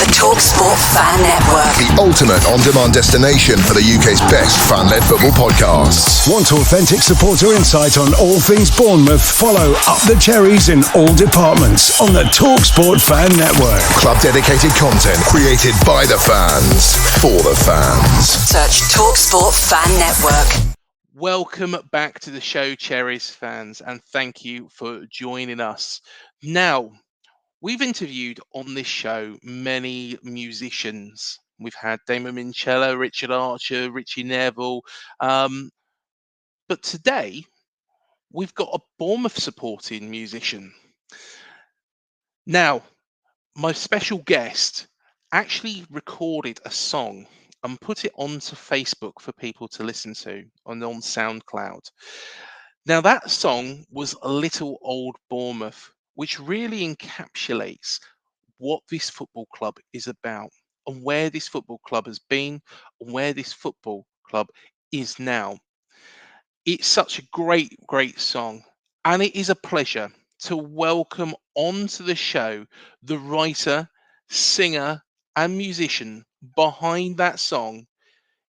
The Talksport Fan Network. The ultimate on-demand destination for the UK's best fan-led football podcasts. Want authentic supporter insight on all things Bournemouth? Follow Up the Cherries in all departments on the Talksport Fan Network. Club-dedicated content created by the fans, for the fans. Search Talksport Fan Network. Welcome back to the show, Cherries fans, and thank you for joining us. Now, we've interviewed on this show many musicians. We've had Damon Minchella, Richard Archer, Richie Neville. But today, we've got a Bournemouth supporting musician. Now, my special guest actually recorded a song and put it onto Facebook for people to listen to on SoundCloud. Now, that song was Little Old Bournemouth, which really encapsulates what this football club is about and where this football club has been and where this football club is now. It's such a great, great song, and it is a pleasure to welcome onto the show the writer, singer, and musician behind that song.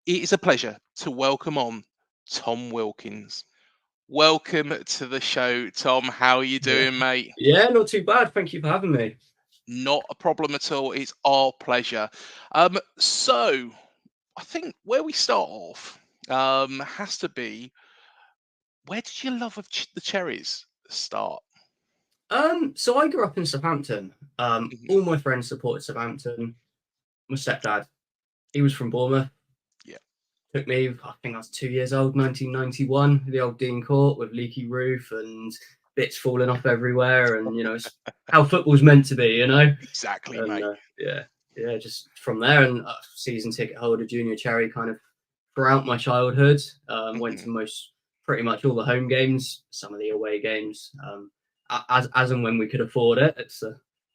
It is a pleasure to welcome on Tom Wilkins. Welcome to the show, Tom. How are you doing, mate? Yeah, not too bad. Thank you for having me. Not a problem at all. It's our pleasure. So I think where we start off has to be, where did your love of the Cherries start? So I grew up in Southampton. All my friends supported Southampton. My stepdad, he was from Bournemouth. Yeah. Took me, I think I was 2 years old, 1991, the old Dean Court with leaky roof and bits falling off everywhere. And, you know, it's how football's meant to be, you know? Exactly, And, mate. Yeah, just from there. And season ticket holder, junior cherry kind of throughout my childhood. Went to pretty much all the home games, some of the away games. As and when we could afford it. It's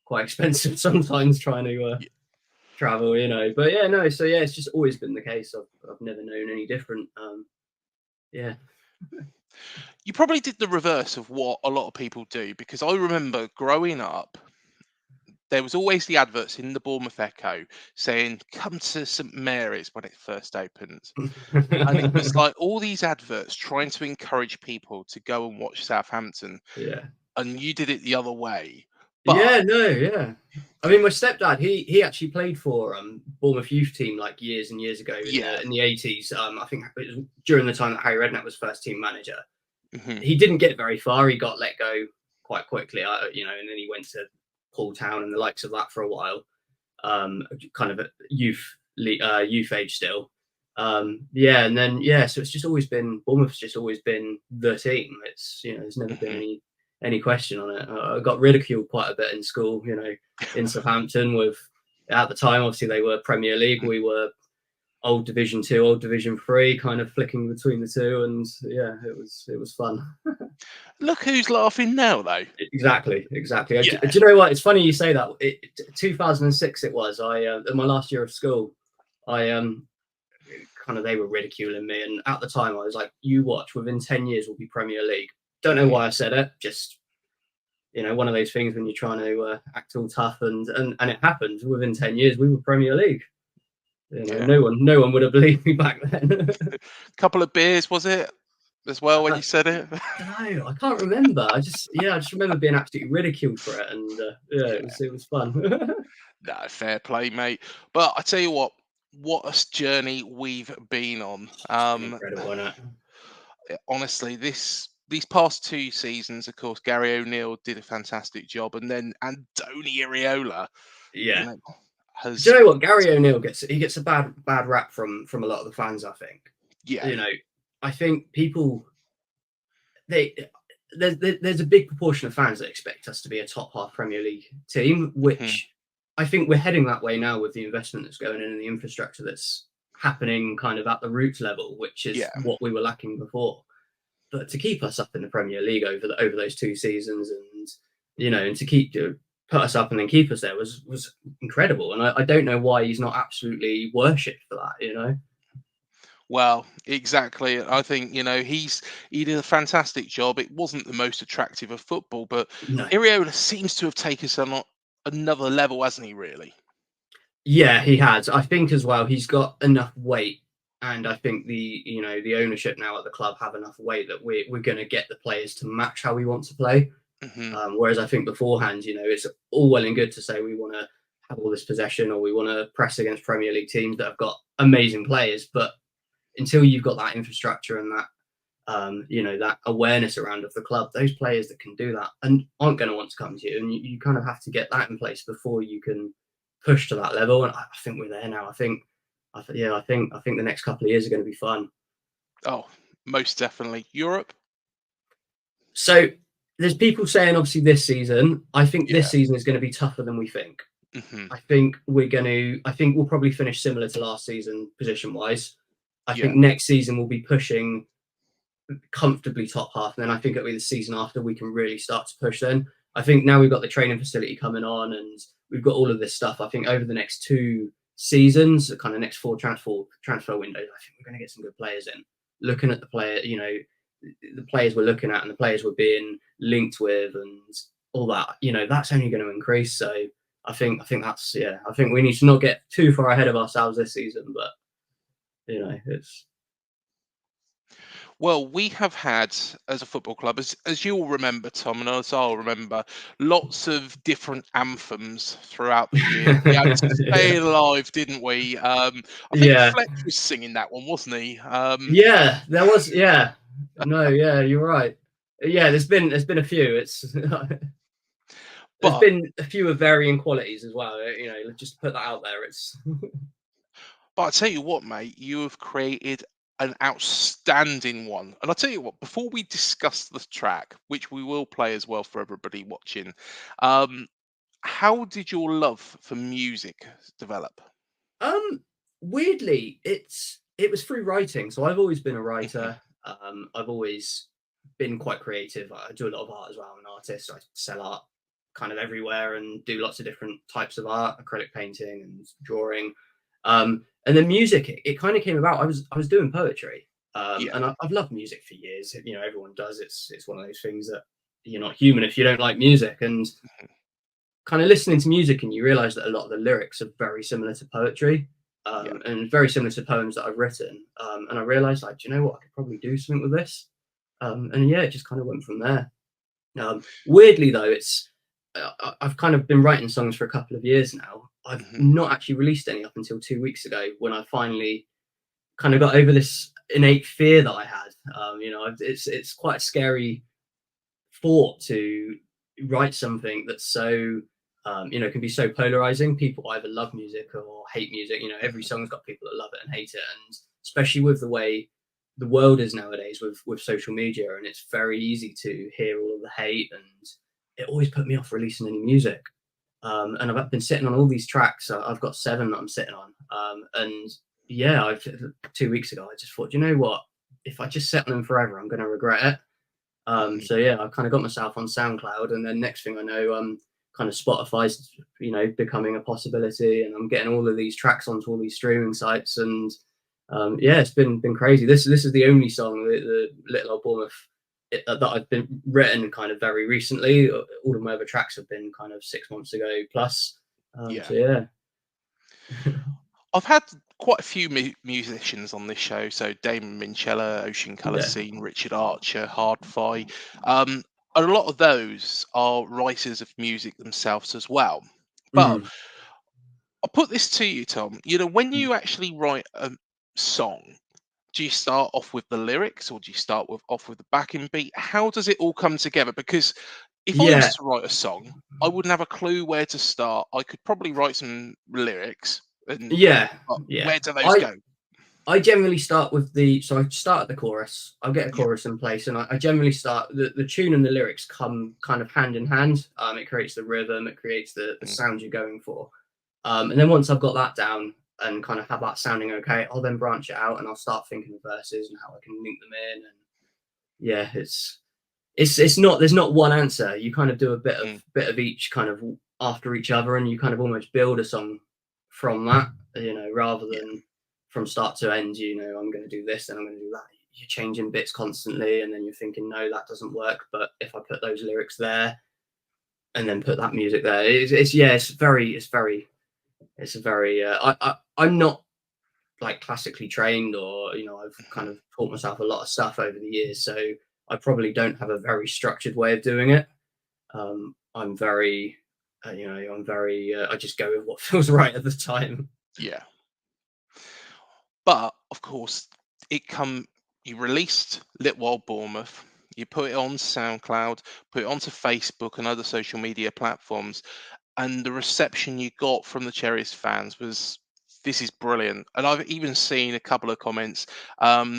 quite expensive sometimes trying to travel, you know. But yeah, no. So yeah, it's just always been the case. I've never known any different. Yeah. You probably did the reverse of what a lot of people do, because I remember growing up, there was always the adverts in the Bournemouth Echo saying, "Come to St Mary's" when it first opened. And it was like all these adverts trying to encourage people to go and watch Southampton. Yeah. And you did it the other way. But, yeah. I mean, my stepdad, he actually played for Bournemouth youth team like years and years ago in the 80s. I think it was during the time that Harry Redknapp was first team manager. He didn't get very far. He got let go quite quickly, you know, and then he went to Paul Town and the likes of that for a while, kind of at youth age still. And then so it's just always been Bournemouth's just always been the team. It's, you know, there's never been any question on it. I got ridiculed quite a bit in school, you know, in Southampton. With at the time, obviously they were Premier League, we were old Division 2, old Division 3, kind of flicking between the two, and yeah, it was fun. Look who's laughing now, though. Exactly. Yeah. Do you know what? It's funny you say that. 2006 it was. In my last year of school, I kind of, they were ridiculing me, and at the time I was like, "You watch, within 10 years we'll be Premier League." Don't know why I said it. Just, you know, one of those things when you're trying to act all tough, and it happened. Within 10 years we were Premier League. You know, no one would have believed me back then. Couple of beers, was it, as well, when you said it? No, I can't remember. I just remember being absolutely ridiculed for it, and it was fun. No, fair play, mate. But I tell you what a journey we've been on. Incredible, isn't it? Honestly, these past 2 seasons, of course, Gary O'Neill did a fantastic job, and then Andoni Iraola. Yeah. You know, Do you know what? Gary O'Neill gets a bad rap from a lot of the fans, I think. Yeah. You know, I think people there's a big proportion of fans that expect us to be a top half Premier League team, which I think we're heading that way now with the investment that's going in and the infrastructure that's happening kind of at the roots level, which is what we were lacking before. But to keep us up in the Premier League over those 2 seasons, and you know, and to put us up and then keep us there was incredible. And I don't know why he's not absolutely worshipped for that, you know. Well, exactly. I think, you know, he did a fantastic job. It wasn't the most attractive of football, but No. Iraola seems to have taken us on another level, hasn't he, really? Yeah, he has. I think as well, he's got enough weight, and I think the ownership now at the club have enough weight that we're going to get the players to match how we want to play. Hmm. Whereas I think beforehand, it's all well and good to say we want to have all this possession or we want to press against Premier League teams that have got amazing players, but until you've got that infrastructure and that that awareness around of the club, those players that can do that and aren't going to want to come to you, and you kind of have to get that in place before you can push to that level. And I think we're there now. I think the next couple of years are going to be fun. Oh, most definitely. Europe. So there's people saying obviously this season. I think Yeah. this season is going to be tougher than we think. Hmm. I think we'll probably finish similar to last season position wise. I Yeah. think next season we'll be pushing comfortably top half, and then I think it'll be the season after we can really start to push. Then I think now we've got the training facility coming on and we've got all of this stuff. I think over the next 2 seasons, the kind of next 4 transfer windows, I think we're going to get some good players in. Looking at the player, the players we're looking at and the players we're being linked with and all that, that's only going to increase. So I think that's I think we need to not get too far ahead of ourselves this season, but it's. Well, we have had, as a football club, as you'll remember, Tom, and as I'll remember, lots of different anthems throughout the year. We had Stay Alive, didn't we? I think Yeah. Fletcher was singing that one, wasn't he? Yeah, there was. Yeah, no, yeah, you're right. Yeah, there's been a few. It's there's been a few of varying qualities as well. Just to put that out there. It's. But I tell you what, mate, you have created an outstanding one. And I'll tell you what, before we discuss the track, which we will play as well for everybody watching, how did your love for music develop? Weirdly, it was through writing. So I've always been a writer. I've always been quite creative. I do a lot of art as well. I'm an artist. I sell art kind of everywhere and do lots of different types of art, acrylic painting and drawing. And then music, it kind of came about. I was doing poetry, and I've loved music for years. Everyone does. It's one of those things that you're not human if you don't like music. And kind of listening to music, and you realise that a lot of the lyrics are very similar to poetry, and very similar to poems that I've written. And I realised, like, do you know what? I could probably do something with this. And it just kind of went from there. Weirdly though, I've kind of been writing songs for a couple of years now. I've not actually released any up until 2 weeks ago when I finally kind of got over this innate fear that I had. It's quite a scary thought to write something that's so, can be so polarizing. People either love music or hate music. Every song's got people that love it and hate it. And especially with the way the world is nowadays with social media, and it's very easy to hear all of the hate, and it always put me off releasing any music. And I've been sitting on all these tracks. I've got 7 that I'm sitting on. And 2 weeks ago, I just thought, you know what? If I just sit on them forever, I'm going to regret it. I kind of got myself on SoundCloud, and then next thing I know, kind of Spotify's, becoming a possibility, and I'm getting all of these tracks onto all these streaming sites. And it's been crazy. This is the only song, the Little Old Bournemouth, that I've been written kind of very recently. All of my other tracks have been kind of 6 months ago plus. I've had quite a few musicians on this show. So Damon Minchella, Ocean Colour Scene, Richard Archer, Hardfi. A lot of those are writers of music themselves as well. But I'll put this to you, Tom. When you actually write a song, do you start off with the lyrics, or do you start off with the backing beat? How does it all come together? Because if I was to write a song, I wouldn't have a clue where to start. I could probably write some lyrics. And where do those go? I generally start with so I start at the chorus. I'll get a chorus in place, and I generally start the tune and the lyrics come kind of hand in hand. It creates the rhythm, it creates the sound you're going for. And then once I've got that down and kind of have that sounding okay, I'll then branch it out and I'll start thinking of verses and how I can link them in. And it's not, there's not one answer. You kind of do a bit of each kind of after each other, and you kind of almost build a song from that, rather than from start to end, I'm going to do this, then I'm going to do that. You're changing bits constantly, and then you're thinking, no, that doesn't work. But if I put those lyrics there and then put that music there, it's very it's a very. I'm not like classically trained, or I've kind of taught myself a lot of stuff over the years, so I probably don't have a very structured way of doing it. I'm very, I just go with what feels right at the time. Yeah. But of course, you released Little Old Bournemouth, you put it on SoundCloud, put it onto Facebook and other social media platforms, and the reception you got from the Cherries fans was, this is brilliant. And I've even seen a couple of comments.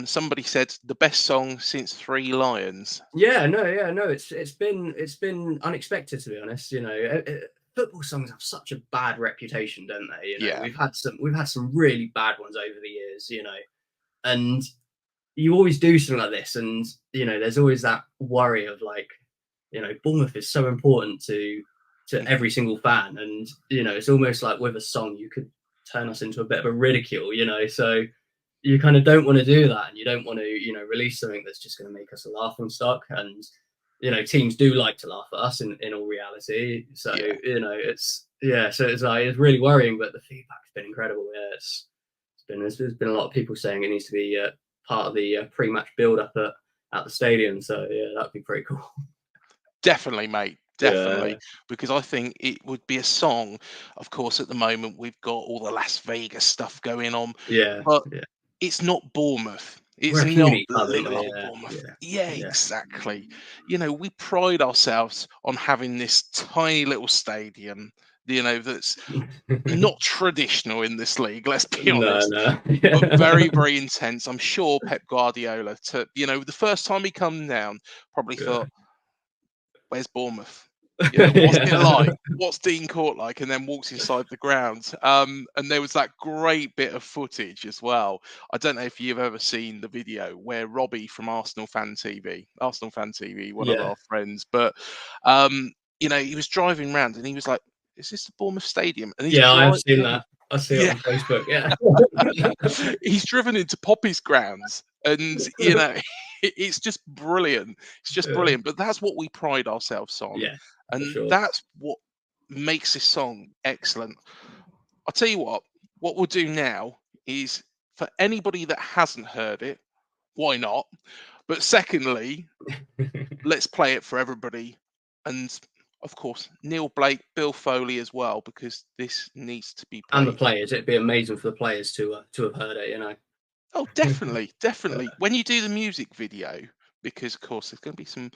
Somebody said the best song since Three Lions. No. It's been unexpected, to be honest. Football songs have such a bad reputation, don't they? Yeah. We've had some really bad ones over the years. And you always do something like this, and there's always that worry of like, Bournemouth is so important to every single fan, and it's almost like with a song you could turn us into a bit of a ridicule, so you kind of don't want to do that, and you don't want to release something that's just going to make us a laughing stock. And teams do like to laugh at us in all reality, so it's it's really worrying, but the feedback's been incredible. There's been a lot of people saying it needs to be part of the pre-match build-up at the stadium, so that'd be pretty cool. Definitely, mate. Definitely, because I think it would be a song. Of course, at the moment we've got all the Las Vegas stuff going on, but it's not Bournemouth. It's not Little Old Bournemouth. Yeah, exactly. We pride ourselves on having this tiny little stadium, that's not traditional in this league, let's be honest. But very, very intense. I'm sure Pep Guardiola, the first time he come down, probably thought, where's Bournemouth? What's it like? What's Dean Court like? And then walks inside the ground. And there was that great bit of footage as well. I don't know if you've ever seen the video where Robbie from Arsenal Fan TV, one of our friends, but he was driving around and he was like, "Is this the Bournemouth Stadium?" And I've seen that. I see it on Facebook. Yeah, he's driven into Poppy's grounds, and it's just brilliant. It's just brilliant. But that's what we pride ourselves on, and that's what makes this song excellent. I'll tell you what we'll do now is, for anybody that hasn't heard it, why not? But secondly, let's play it for everybody, and of course, Neil Blake, Bill Foley as well, because this needs to be played. And the players, it'd be amazing for the players to have heard it, Oh, definitely. When you do the music video, because of course there's going to be some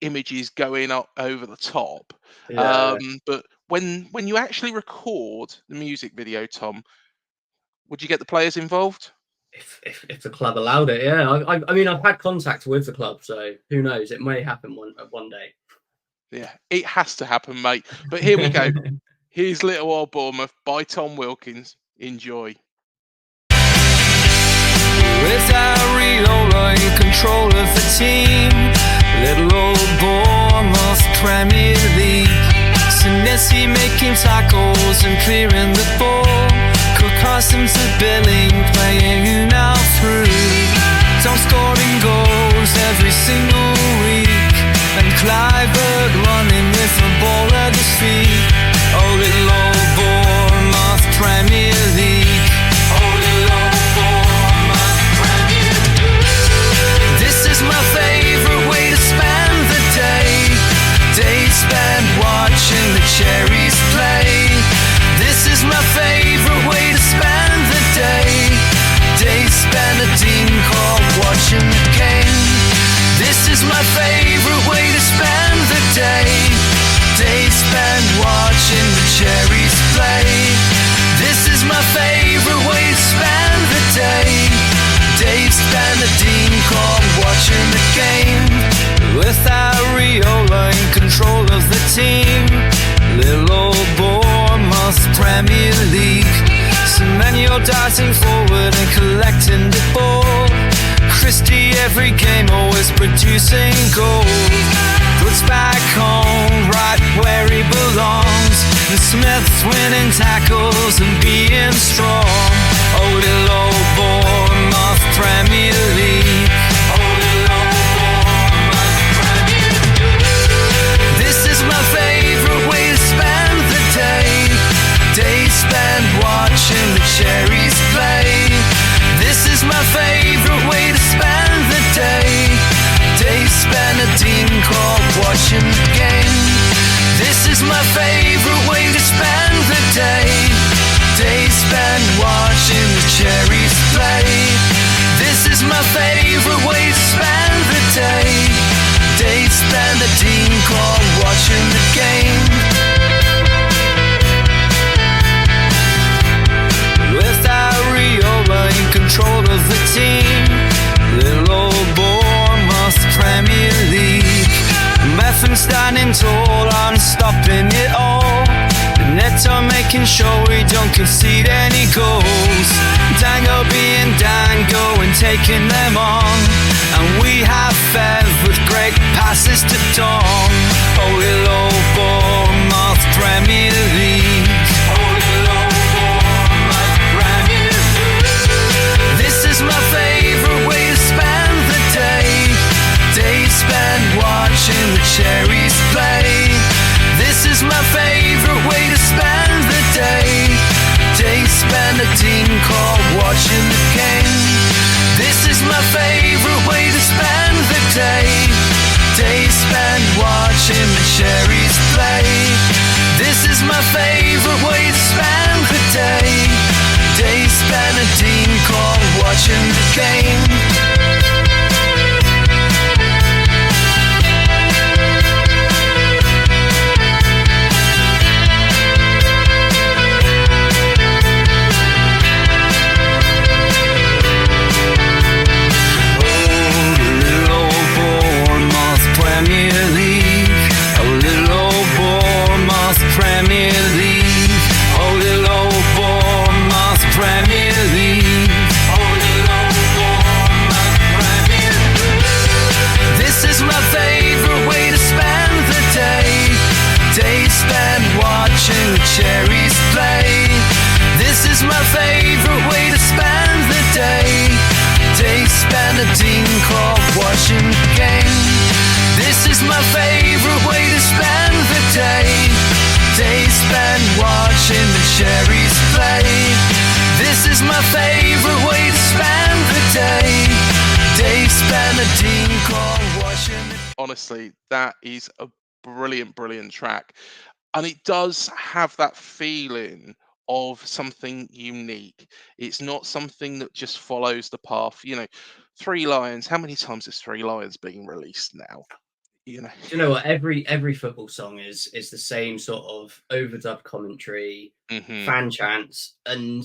images going up over the top. But when you actually record the music video, Tom, would you get the players involved? If the club allowed it, I mean, I've had contact with the club, so who knows? It may happen one day. Yeah, it has to happen, mate. But here we go. Here's Little Old Bournemouth by Tom Wilkins. Enjoy. Without Riola in control of the team, Little Old Bournemouth Premier League. Sinesi making tackles and clearing the ball. Cook Carson to Billing, playing now through. Tom scoring goals every single week. And Clivert running with the ball at his feet. Oh, Little Old Bournemouth Premier League. Oh, Little Old Bournemouth Premier League. This is my favourite way to spend the day. Days spent watching the Cherries play. This is my favourite way to spend the day. Days spent at Dean Court watching the game. This is my favourite way to spend the day. Days spent watching the Cherries play. This is my favourite way to spend the day. Days spent at Dean Court watching the game. Without Riola in control of the team, Little Old Bournemouth Premier League. Semenyo darting forward and collecting the ball. Christie every game always producing gold. Puts back home right where he belongs. And Smith winning tackles and being strong. Oh, Little Old Bournemouth Premier League. Oh, Little Old Bournemouth Premier League. This is my favourite way to spend the day. Days spent the team. Little Old Bournemouth Premier League. Metham standing tall, I'm stopping it all. The Neto making sure we don't concede any goals. Dango being Dango and taking them on. And we have Fev with great passes to Dom. Oh, Little Old Bournemouth Premier League. Oh, Little Old Bournemouth Premier League. This is my favourite way to spend the day. Day spent watching the Cherries play. This is my favourite way to spend the day. Day spent a team called watching the game. This is my favourite way to spend the day. Day spent watching the Cherries play. This is my favourite way to spend the day. Day spent a team called watching the game. Cherries play. This is my favourite way to spend the day. Day spent a team called watching the game. This is my favourite way to spend the day. Day spent watching the Cherries play. This is my favourite way to spend the day. Day spent a team called watching the... Honestly, that is a brilliant track. And it does have that feeling of something unique. It's not something that just follows the path. You know, Three Lions, how many times has Three Lions been released now? You know, do you know what? Every football song is the same sort of overdub commentary, fan chants, and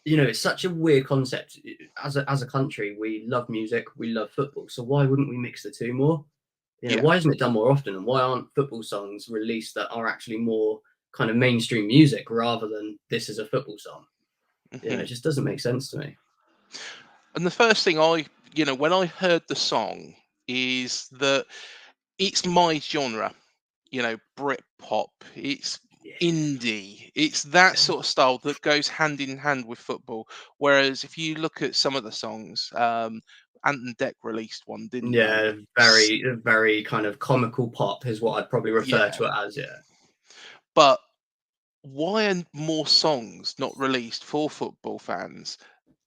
you know, it's such a weird concept. As a country, we love music, we love football, so why wouldn't we mix the two more? You know, why isn't it done more often? And why aren't football songs released that are actually more kind of mainstream music rather than this is a football song? You know, it just doesn't make sense to me. And the first thing when I heard the song is that it's my genre, you know, Britpop, it's indie, it's that sort of style that goes hand in hand with football. Whereas if you look at some of the songs, Ant and Dec released one, didn't they? Very kind of comical pop is what I'd probably refer to it as, But why are more songs not released for football fans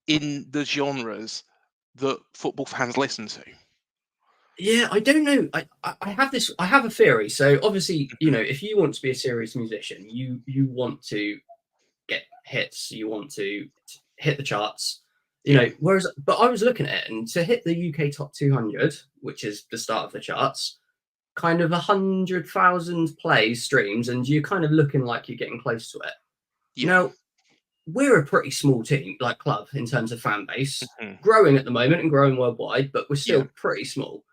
in the genres that football fans listen to? Yeah, I don't know. I have a theory. So obviously, you know, if you want to be a serious musician, you want to get hits, you want to hit the charts. You know, but I was looking at it, and to hit the UK top 200, which is the start of the charts, kind of 100,000 plays, streams, and you're kind of looking like you're getting close to it. You know, we're a pretty small team, like club, in terms of fan base, growing at the moment and growing worldwide, but we're still pretty small.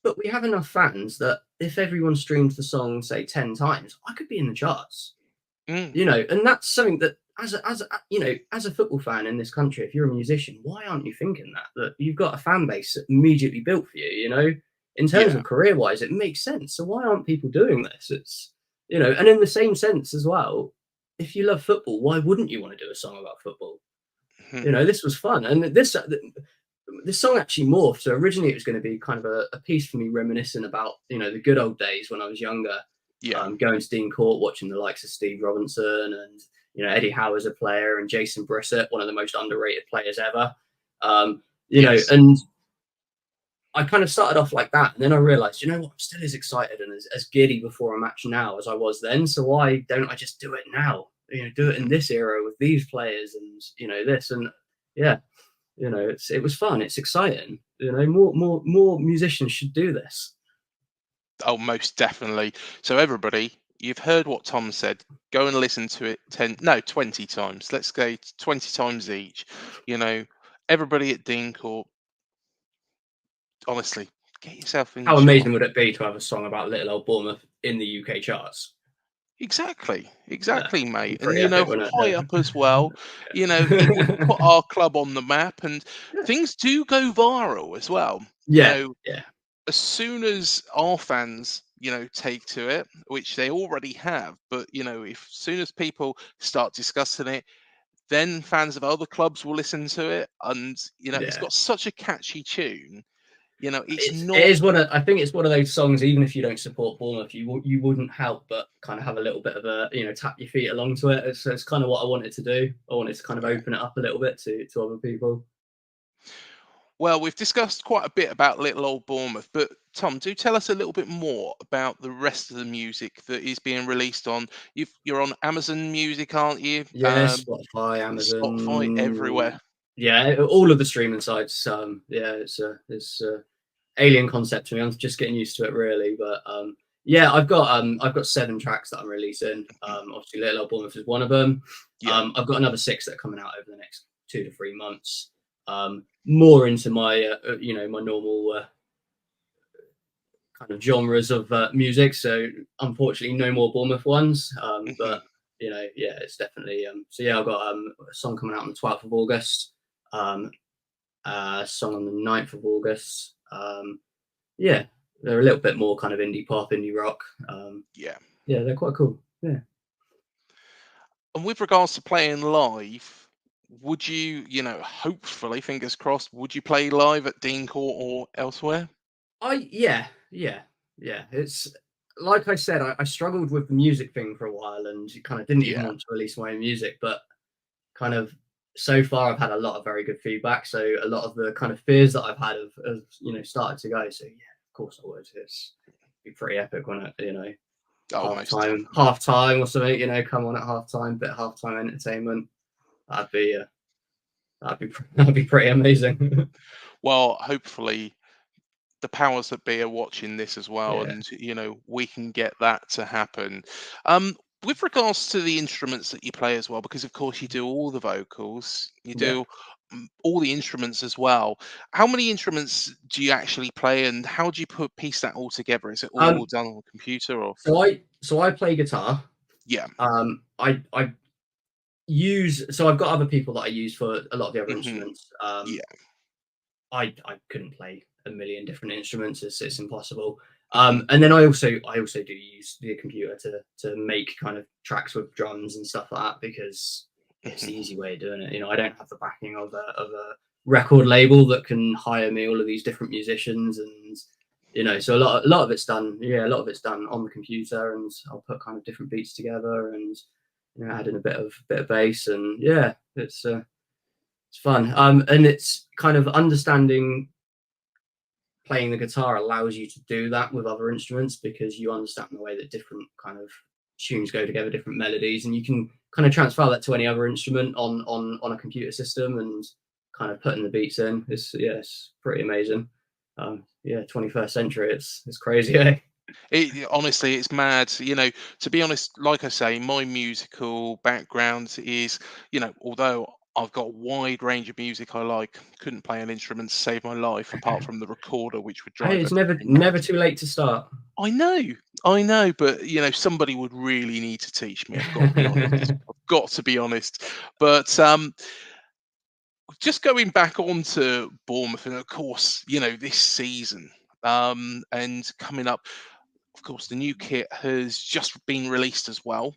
But we have enough fans that if everyone streams the song, say 10 times, I could be in the charts. You know, and that's something that as a football fan in this country, if you're a musician, why aren't you thinking that you've got a fan base immediately built for you? You know, in terms of career wise, it makes sense. So why aren't people doing this? It's, you know, and in the same sense as well, if you love football, why wouldn't you want to do a song about football? You know, this was fun, and this song actually morphed. So originally it was going to be kind of a piece for me reminiscing about, you know, the good old days when I was younger. Going to Dean Court, watching the likes of Steve Robinson and, you know, Eddie Howe as a player and Jason Brissett, one of the most underrated players ever. You know, and I kind of started off like that. And then I realized, you know what, I'm still as excited and as giddy before a match now as I was then. So why don't I just do it now? You know, do it in this era with these players and, you know, this. And yeah, you know, it was fun. It's exciting. You know, more musicians should do this. Oh, most definitely. So everybody, you've heard what Tom said. Go and listen to it 20 times. Let's go 20 times each. You know, everybody at Dean Court, honestly, get yourself in. How amazing would it be to have a song about Little Old Bournemouth in the UK charts? Exactly, Yeah, mate. And pretty epic, wouldn't high it? up as well. It would put our club on the map, and things do go viral as well. Yeah, yeah. As soon as our fans, take to it, which they already have, but if as soon as people start discussing it, then fans of other clubs will listen to it, and it's got such a catchy tune. It's not. It is I think it's one of those songs. Even if you don't support Bournemouth, you wouldn't help but kind of have a little bit of a tap your feet along to it. It's kind of what I wanted to do. I wanted to kind of open it up a little bit to other people. Well, we've discussed quite a bit about Little Old Bournemouth, but Tom, do tell us a little bit more about the rest of the music that is being released on. You're on Amazon Music, aren't you? Yeah, Spotify, Amazon, Spotify, everywhere. Yeah, all of the streaming sites. It's a alien concept to me. I'm just getting used to it, really. But yeah, I've got 7 tracks that I'm releasing. Obviously, Little Old Bournemouth is one of them. Yeah. I've got another 6 that are coming out over the next 2 to 3 months. More into my my normal kind of genres of music. So unfortunately, no more Bournemouth ones. But it's definitely so yeah, I've got a song coming out on the 12th of August. A song on the 9th of August. They're a little bit more kind of indie pop, indie rock. They're quite cool. Yeah. And with regards to playing live, would you, hopefully, fingers crossed, would you play live at Dean Court or elsewhere? Yeah. It's like I said, I struggled with the music thing for a while and kind of didn't even want to release my own music, but kind of so far I've had a lot of very good feedback. So a lot of the kind of fears that I've had have started to go. So yeah, of course I would. It'd be pretty epic, wouldn't it? Half time or something, come on at half time, bit of half time entertainment. That'd be pretty amazing. Well, hopefully the powers that be are watching this as well, and we can get that to happen. With regards to the instruments that you play as well, because of course you do all the vocals, you do all the instruments as well. How many instruments do you actually play, and how do you piece that all together? Is it all done on the computer, or? So I play guitar. Yeah. I I've got other people that I use for a lot of the other instruments. I couldn't play a million different instruments. It's impossible. And then I also do use the computer to make kind of tracks with drums and stuff like that, because it's the easy way of doing it. I don't have the backing of a record label that can hire me all of these different musicians, and so a lot of it's done. Yeah, a lot of it's done on the computer, and I'll put kind of different beats together and add in a bit of bass, and it's fun. And it's kind of understanding. Playing the guitar allows you to do that with other instruments, because you understand the way that different kind of tunes go together, different melodies, and you can kind of transfer that to any other instrument on a computer system and kind of putting the beats in. It's pretty amazing. 21st century, it's crazy, eh? Honestly, it's mad. To be honest, like I say, my musical background is, although I've got a wide range of music I like, couldn't play an instrument to save my life apart from the recorder, which would drive. Hey, it's never too late to start. I know, but somebody would really need to teach me. I've got to be honest. I've got to be honest. But just going back onto Bournemouth, and of course, this season, and coming up, of course, the new kit has just been released as well.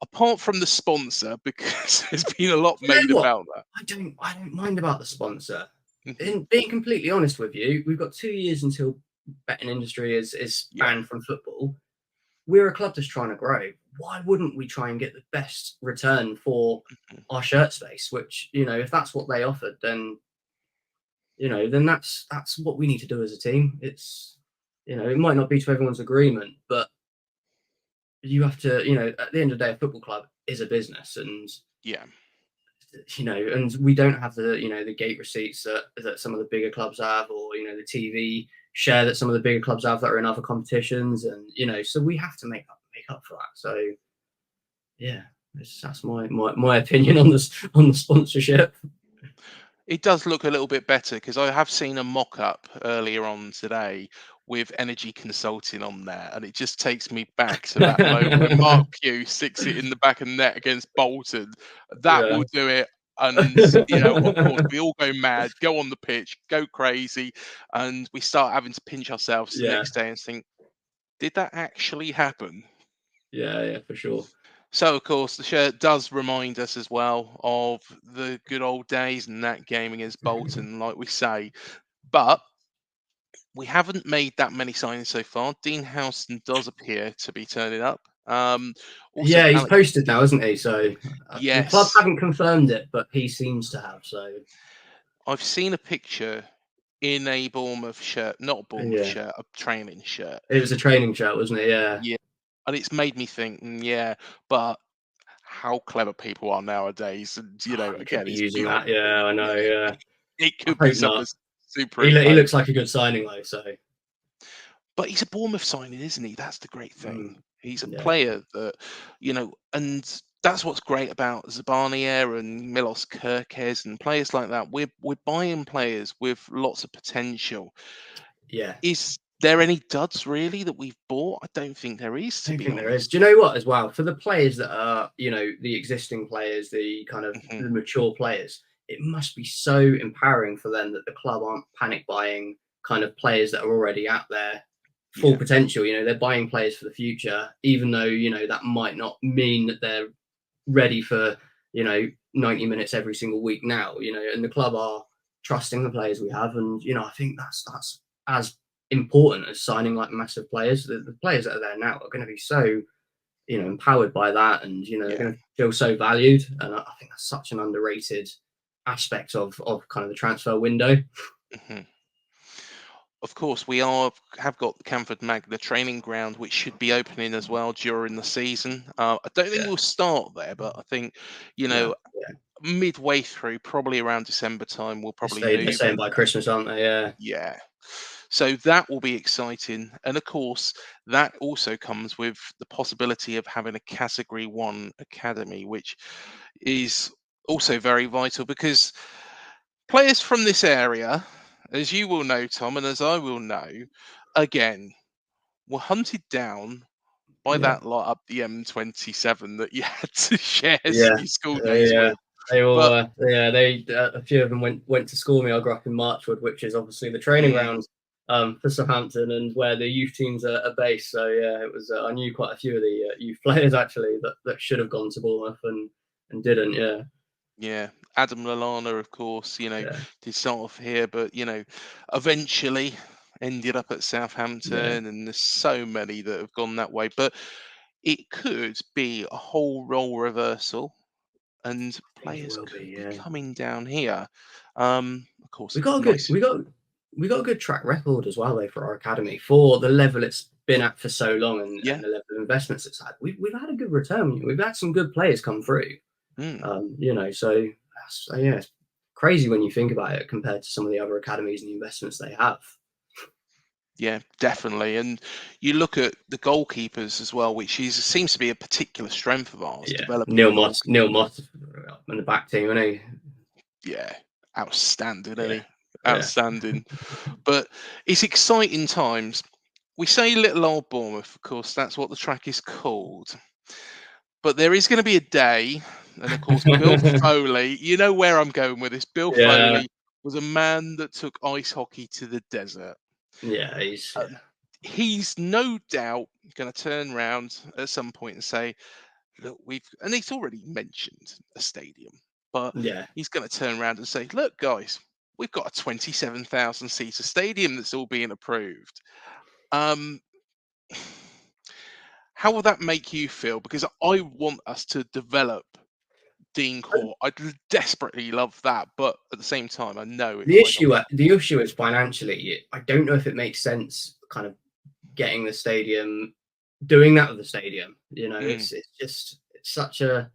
Apart from the sponsor, because there's been a lot made about that. I don't mind about the sponsor. In being completely honest with you, we've got 2 years until betting industry is banned from football. We're a club that's trying to grow. Why wouldn't we try and get the best return for our shirt space? Which, if that's what they offered, then then that's what we need to do as a team. It's it might not be to everyone's agreement, but you have to, at the end of the day, a football club is a business, and and we don't have the the gate receipts that some of the bigger clubs have, or the TV share that some of the bigger clubs have that are in other competitions, and so we have to make up for that. So that's my opinion on the sponsorship. It does look a little bit better because I have seen a mock-up earlier on today with Energy Consulting on there, and it just takes me back to that moment when Mark Pugh sticks it in the back of the net against Bolton. That Yeah. will do it. And, of course, we all go mad, go on the pitch, go crazy, and we start having to pinch ourselves the Yeah. next day and think, did that actually happen? Yeah, for sure. So, of course, the shirt does remind us as well of the good old days and that game against Bolton, like we say. But we haven't made that many signings so far. Dean Houston does appear to be turning up. Also, Yeah, he's Alex, posted now, isn't he? So the club yes, haven't confirmed it, but he seems to have. So I've seen a picture in a Bournemouth shirt, not a Bournemouth yeah, shirt, a training shirt. it was a training shirt, wasn't it? Yeah. Yeah, and it's made me think, yeah, but how clever people are nowadays. And, He could again, be it's using pure. that. Yeah, I know. Yeah, It I could be hope something not. super He inflated. looks like a good signing though. So But he's a Bournemouth signing, isn't he? That's the great thing. He's a yeah, player that, and that's what's great about Zabania and Milos Kerkez and players like that. We're buying players with lots of potential. yeah. Is there any duds really that we've bought? I don't think there is, I to don't be think there is. honest. Do you know what? As well, for the players that are, the existing players, the kind of Mhm. the mature players, it must be so empowering for them that the club aren't panic buying kind of players that are already at their full Yeah, potential. They're buying players for the future, even though that might not mean that they're ready for 90 minutes every single week now. And the club are trusting the players we have, and I think that's as important as signing like massive players. The players that are there now are going to be so empowered by that, and they're yeah. going to feel so valued. And I think that's such an underrated aspect of kind of the transfer window. Mhm. Of course, we have got the Camford Magna training ground, which should be opening as well during the season. I don't think Yeah, we'll start there, but I think no, yeah. midway through, probably around December time, we'll probably They're move. saying by Christmas, aren't they? Yeah, Yeah. So that will be exciting. And of course, that also comes with the possibility of having a Category 1 academy, which is also very vital because players from this area, as you will know, Tom, and as I will know, again, were hunted down by yeah, that lot up the M27 that you had to share yeah, your school days yeah. with. They all, But they a few of them went to school me. I grew up in Marchwood, which is obviously the training mm, ground for Southampton and where the youth teams are based. So yeah, it was. I knew quite a few of the youth players actually that should have gone to Bournemouth and didn't. Yeah, yeah, Adam Lallana, of course, yeah, did start off here, but eventually ended up at yeah. Southampton, and there's so many that have gone that way. But it could be a whole role reversal, and I think it players will could be. be Yeah, coming down here. Of course, we got a good nice. we got a good track record as well though for our academy for the level it's been at for so long Yeah. and the level of investments it's had. We've had a good return. We've had some good players come through. Mm. So yeah, it's crazy when you think about it compared to some of the other academies and the investments they have. Yeah, definitely. And you look at the goalkeepers as well, which seems to be a particular strength of ours, Yeah, developing goal. Neil Moss in the back team, isn't he? Yeah, outstanding, isn't Yeah, he? yeah, Outstanding. But it's exciting times. We say Little Old Bournemouth, of course, that's what the track is called. But there is going to be a day, and of course, Bill Foley, you know where I'm going with this. Bill yeah, Foley was a man that took ice hockey to the desert. yeah. Um, he's no doubt going to turn around at some point and say, look, and he's already mentioned a stadium, but Yeah. he's going to turn around and say, look, guys, we've got a 27,000 seater stadium that's all being approved. Um, how will that make you feel? Because I want us to develop Dean Court. I'd desperately love that, but at the same time, I know it might not. The issue is financially. I don't know if it makes sense, kind of getting the stadium, doing that with the stadium. Mm, It's such a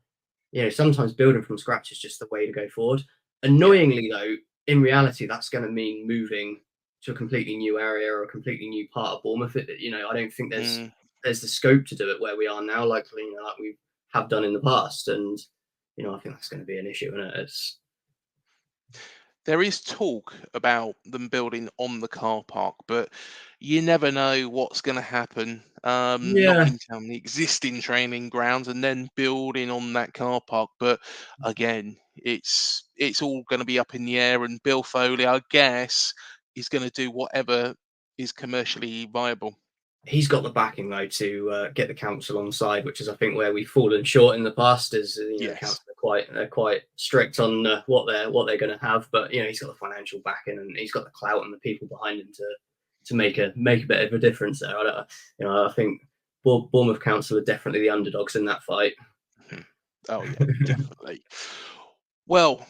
sometimes building from scratch is just the way to go forward. yeah. Annoyingly though, in reality, that's going to mean moving to a completely new area or a completely new part of Bournemouth. I don't think Mm. there's the scope to do it where we are now, like we have done in the past, and I think that's going to be an issue, and it's There is talk about them building on the car park, but you never know what's going to happen. Not Yeah, in town, the existing training grounds, and then building on that car park. But again, it's all going to be up in the air. And Bill Foley, I guess, is going to do whatever is commercially viable. he's got the backing though to get the council on side, which is I think where we've fallen short in the past. Is Yes. council are quite strict on what they're going to have, but he's got the financial backing and he's got the clout and the people behind him to make a bit of a difference there. I think Bournemouth Council are definitely the underdogs in that fight. Oh yeah, definitely. Well,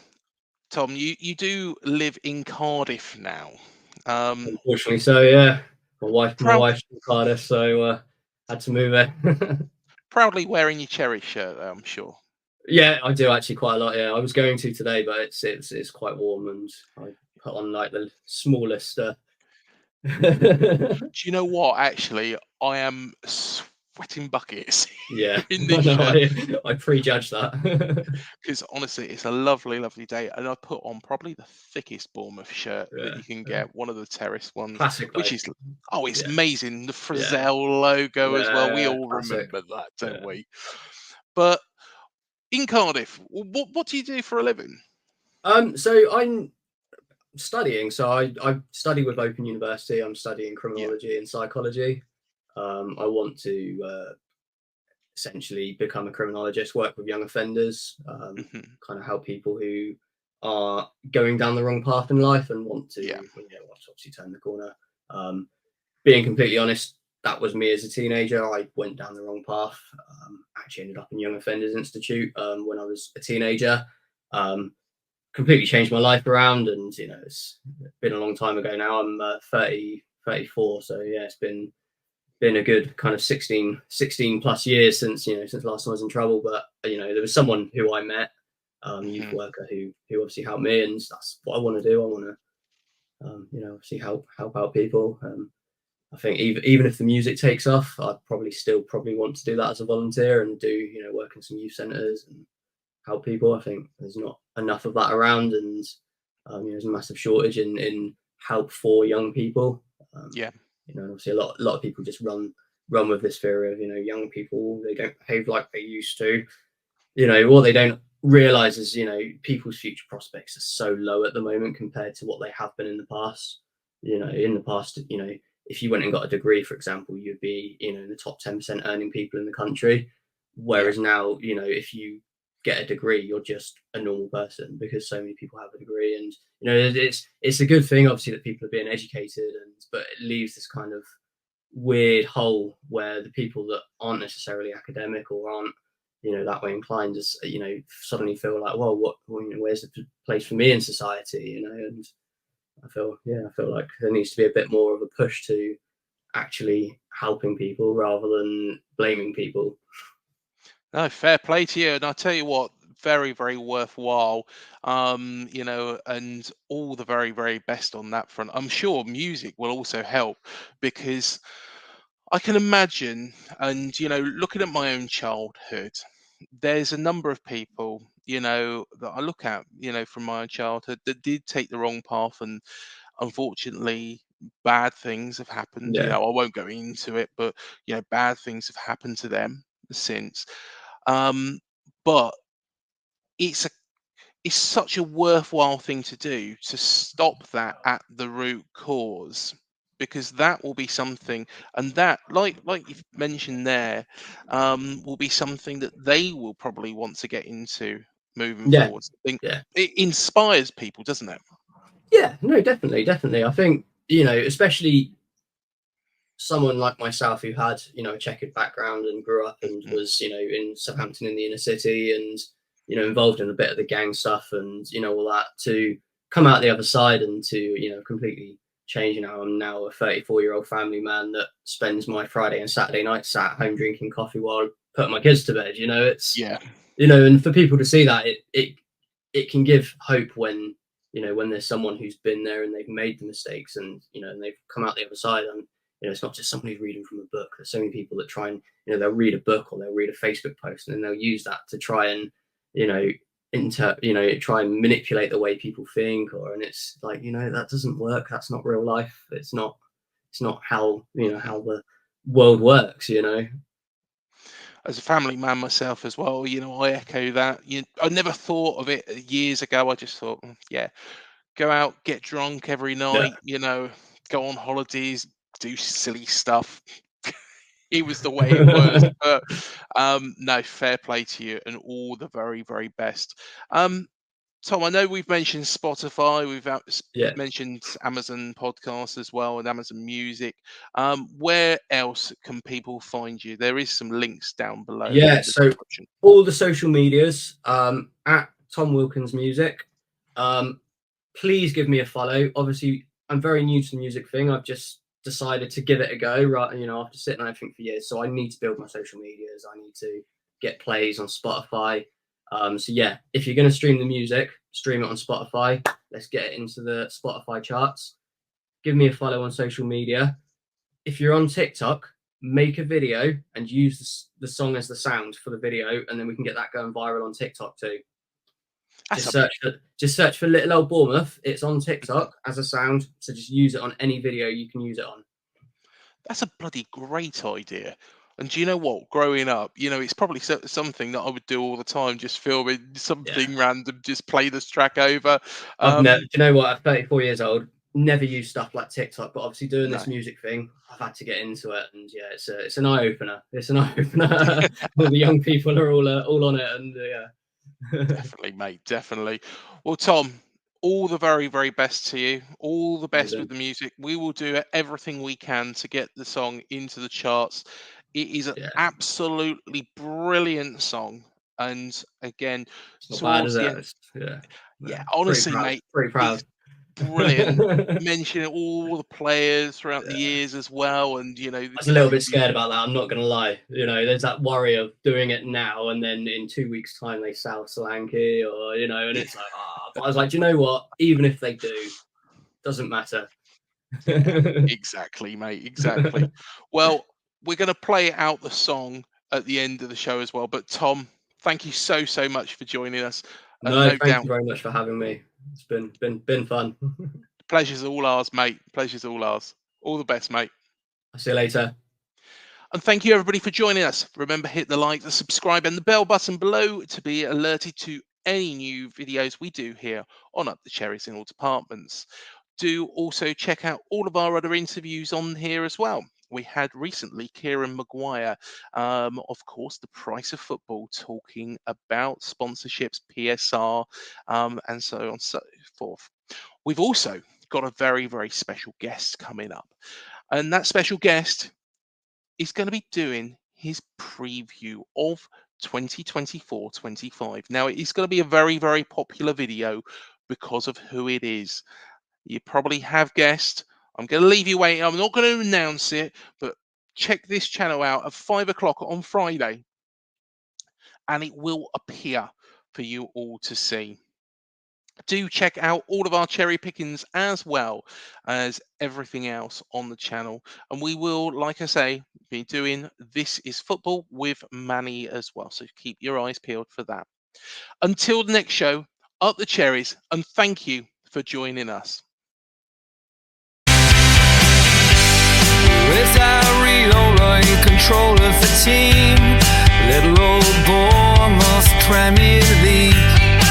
Tom, you do live in Cardiff now. Unfortunately, so yeah, my Proud, wife's from Cardiff, so had to move there. proudly wearing your Cherry shirt, though, I'm sure. Yeah, I do actually quite a lot. Yeah, I was going to today, but it's quite warm, and I put on like the smallest. Do you know what? Actually, I am sweating buckets Yeah, in this shirt I prejudged that. because honestly, it's a lovely, lovely day, and I put on probably the thickest Bournemouth shirt that Yeah, you can get, one of the terrace ones, classic, which like, is it's yeah, amazing. The yeah, Frizzell logo as well. We yeah, all classic. remember that, don't Yeah. we? But in Cardiff, what do you do for a living? So I'm studying. So I study with Open University. I'm studying Yeah. criminology and psychology. I want to essentially become a criminologist, work with young offenders, Mhm. kind of help people who are going down the wrong path in life and want to, Yeah. want to obviously turn the corner. Being completely honest, that was me as a teenager. I went down the wrong path. Actually ended up in Young Offenders Institute when I was a teenager. Completely changed my life around, and it's been a long time ago now. I'm 34, so yeah, it's been a good kind of 16 plus years since last time I was in trouble. But there was someone who I met, youth Mhm. worker, who obviously helped me, and that's what I want to do. I want to obviously help out people. I think even if the music takes off, I'd probably want to do that as a volunteer and do work in some youth centres and help people. I think there's not enough of that around, and there's a massive shortage in help for young people. Yeah. Obviously a lot of people just run with this fear of young people, they don't behave like they used to. What they don't realize is people's future prospects are so low at the moment compared to what they have been in the past. In the past, if you went and got a degree, for example, you'd be in the top 10% earning people in the country. Whereas now, if you get a degree, you're just a normal person because so many people have a degree. And it's a good thing, obviously, that people are being educated, but it leaves this kind of weird hole where the people that aren't necessarily academic or aren't that way inclined just suddenly feel like, well, where's the place for me in society? And I feel like there needs to be a bit more of a push to actually helping people rather than blaming people. No, fair play to you. And I tell you what, very, very worthwhile. And all the very, very best on that front. I'm sure music will also help because I can imagine, and looking at my own childhood, there's a number of people, that I look at, from my own childhood that did take the wrong path, and unfortunately, bad things have happened. Yeah, I won't go into it, but bad things have happened to them since. Um, but it's a it's such a worthwhile thing to do to stop that at the root cause, because that will be something, and that, like you've mentioned there, will be something that they will probably want to get into moving yeah, forward. I think yeah. it inspires people, doesn't it? Yeah, no, definitely. I think, especially someone like myself who had, a checkered background and grew up and Mhm. was, in Southampton in the inner city and, involved in a bit of the gang stuff and, all that, to come out the other side and to, completely change. I'm now a 34-year-old family man that spends my Friday and Saturday nights sat at home drinking coffee while I put my kids to bed. It's, Yeah. and for people to see that, it can give hope when, when there's someone who's been there and they've made the mistakes and, and they've come out the other side. And it's not just somebody reading from a book. There's so many people that try and they'll read a book or they'll read a Facebook post and then they'll use that to try and try and manipulate the way people think, and it's like, that doesn't work. That's not real life. It's not how the world works. As a family man myself as well, I echo that. I never thought of it years ago. I just thought, yeah, go out, get drunk every night, go on holidays, do silly stuff. It was the way it was. But no, fair play to you and all the very, very best. Tom, I know we've mentioned Spotify, we've mentioned Amazon Podcasts as well, and Amazon Music. Where else can people find you? There is some links down below. Yeah, so all the social medias, at Tom Wilkins Music. Please give me a follow. Obviously, I'm very new to the music thing. I've just decided to give it a go, right? After sitting on everything for years. So I need to build my social medias. I need to get plays on Spotify. So yeah, if you're going to stream the music, stream it on Spotify. Let's get it into the Spotify charts. Give me a follow on social media. If you're on TikTok, make a video and use the song as the sound for the video, and then we can get that going viral on TikTok too. Just search for Little Old Bournemouth. It's on TikTok as a sound, so just use it on any video you can use it on. That's a bloody great idea. And do you know what? Growing up, it's probably something that I would do all the time, just filming something random, just play this track over. Do you know what? I'm 34 years old, never used stuff like TikTok, but obviously doing this music thing, I've had to get into it. And yeah, it's an eye-opener. It's an eye-opener. All the young people are all on it, and yeah. Definitely, mate, definitely. Well, Tom, all the very, very best to you. All the best with the music. We will do everything we can to get the song into the charts. It is an absolutely brilliant song. And again, towards the end, honestly, mate, pretty proud. Brilliant. Mentioning all the players throughout the years as well, and I was a little bit scared about that. I'm not going to lie. There's that worry of doing it now, and then in 2 weeks' time they sell Solanke, or and it's like, But I was like, do you know what? Even if they do, doesn't matter. Exactly, mate. Exactly. Well, we're going to play out the song at the end of the show as well. But Tom, thank you so much for joining us. Thank you very much for having me. It's been fun. Pleasure's all ours, mate. Pleasure's all ours. All the best, mate. I'll see you later. And thank you, everybody, for joining us. Remember, hit the like, the subscribe, and the bell button below to be alerted to any new videos we do here on Up the Cherries in all departments. Do also check out all of our other interviews on here as well. We had recently Kieran Maguire, of course, The Price of Football, talking about sponsorships, PSR, and so on and so forth. We've also got a very, very special guest coming up. And that special guest is going to be doing his preview of 2024-25. Now, it's going to be a very, very popular video because of who it is. You probably have guessed. I'm going to leave you waiting. I'm not going to announce it, but check this channel out at 5 o'clock on Friday, and it will appear for you all to see. Do check out all of our cherry pickings as well as everything else on the channel. And we will, like I say, be doing This Is Football with Manny as well. So keep your eyes peeled for that. Until the next show, up the cherries, and thank you for joining us. Without Riola in control of the team, Little Old Bournemouth Premier League.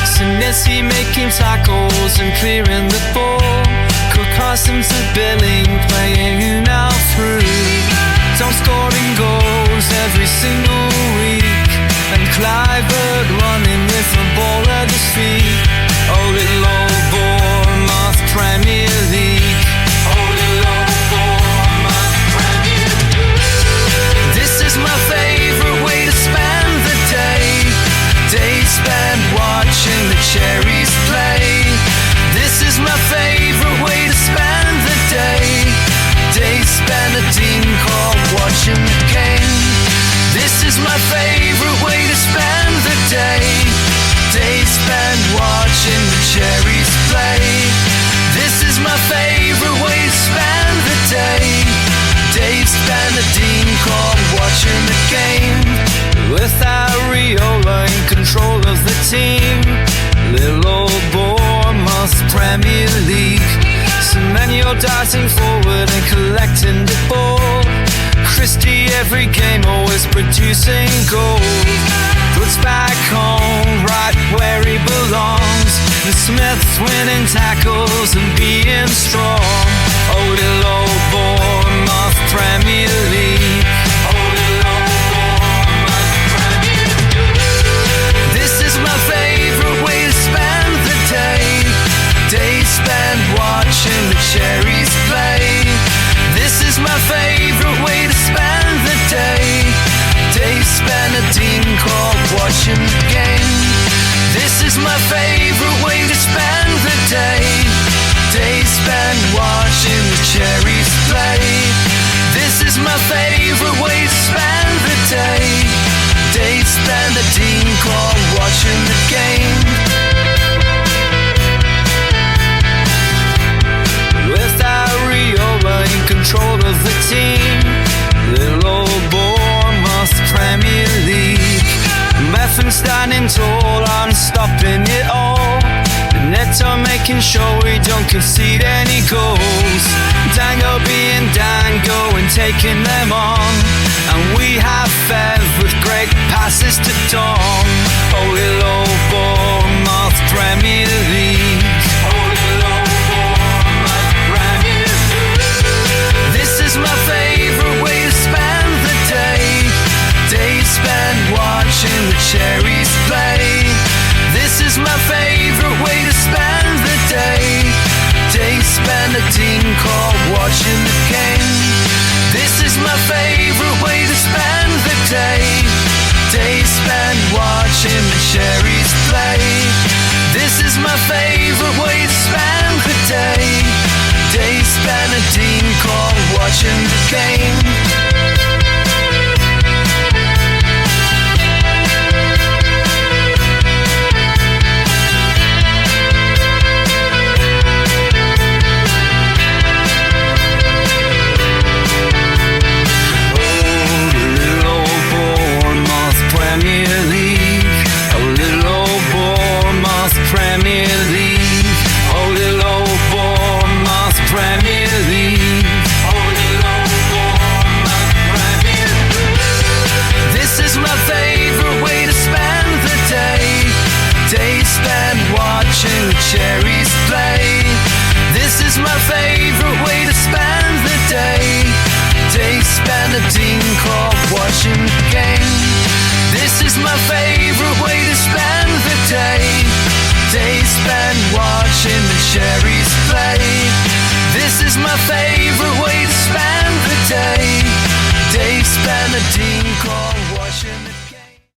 Senesi making tackles and clearing the ball. Cook Customs to Billing, playing you now through. Tom scoring goals every single week, and Clivert running with the ball at his feet. Oh, Little Old Bournemouth Premier League. Oh, Little Old Bournemouth Premier League. This is my favourite way to spend the day. Days spent watching the Cherries play. This is my favourite way to spend the day. Days spent at Dean Court watching the King. This is my favourite way to spend the day. Days spent Premier League. So many are darting forward and collecting the ball. Christie every game always producing goals. Puts back home right where he belongs. The Smiths winning tackles and being strong. Oh, little old Bournemouth Premier League. Oh, little old Bournemouth Premier League. This is my favourite way to spend the day. Day spent watching the Cherries play. This is my favourite way to spend the day. Day spent a Dean Court watching the game. This is my favourite way to spend the day. Day spent watching the Cherries play. This is my favourite way to spend the day. Day spent a Dean Court watching the game. Without Riola in control of the team, little old Bournemouth Premier League. Methven standing tall and stopping it all. The Neto making sure we don't concede any goals. Dango being Dango and taking them on. And we have Fev with great passes to Dom. Oh, little old Bournemouth Premier League. My favourite way to spend the day. Day spent watching the Cherries play. This is my favourite way to spend the day. Day spent a Dean Court watching the game. This is my favourite way to spend the day. Day spent watching the Cherries play. This is my favourite way to spend the day. Day spent a Dean Court watching the game. Oh, little old Bournemouth Premier League. Oh, little old Bournemouth Premier League. Oh, little old Bournemouth Premier League. Oh, little old Bournemouth Premier League. This is my favourite way to spend the day. Day spent watching the Cherries play. This is my favourite way to spend the day. Day spent a Dean Court watching the game. This is my favourite way to spend the day. Day spent watching the Cherries play. This is my favourite way to spend the day. Day spent a Dean Court